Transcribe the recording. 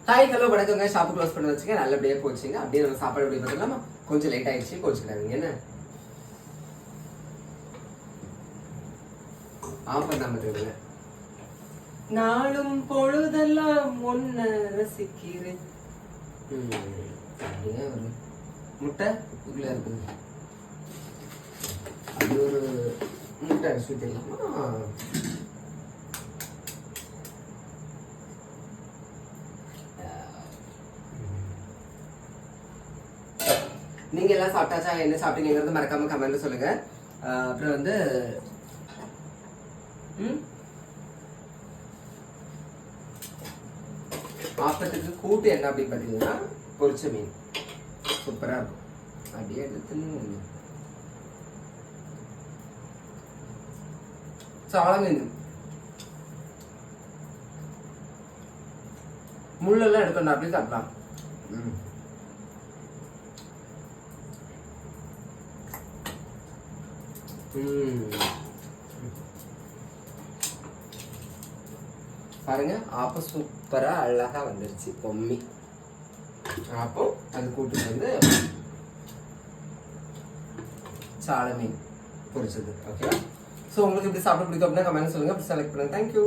Hi hello வணக்கங்க. Shop close பண்ண வச்சுங்க, நல்லபடியாக போச்சுங்க. அப்படியே நம்ம சாப்பாடு எப்படி பார்த்துக்கலாமா? கொஞ்சம் லேட் ஆயிடுச்சு, கோச்சுக்கிறாங்க. என்ன ஆஃபர் நம்ம தெரியுங்க. நாளும் பொழுதெல்லாம் ஒன்ன ரசிக்கிறேன். ஒரு முட்டை உள்ள இருக்குது, அது ஒரு முட்டை அரிசி தெரியுமா? நீங்க எல்லாம் சாப்பிட்டாச்சா? என்ன சாப்பிட்டீங்கிறது மறக்காம கமெண்ட்ல சொல்லுங்க. அப்புறம் வந்து ஆப்பத்துக்கு கூட்டு என்ன அப்படின்னு பாத்தீங்கன்னா பொரிச்ச மீன் சூப்பரா இருக்கும். அப்படியே எடுத்து சால மீன் முள்ளெல்லாம் எடுக்கணும், அப்படியே சாப்பிடலாம். பாருங்க, ஆப்ப சூப்பரா அழகா வந்துருச்சு. பொம்மி அப்போ அது கூட்டு வந்து சால மீன் பொரிச்சது. ஓகேவா? ஸோ உங்களுக்கு இப்படி சாப்பிட பிடிக்கும் அப்படின்னா கமெண்ட் சொல்லுங்க, அப்படி செலக்ட் பண்ணுங்க. தேங்க்யூ.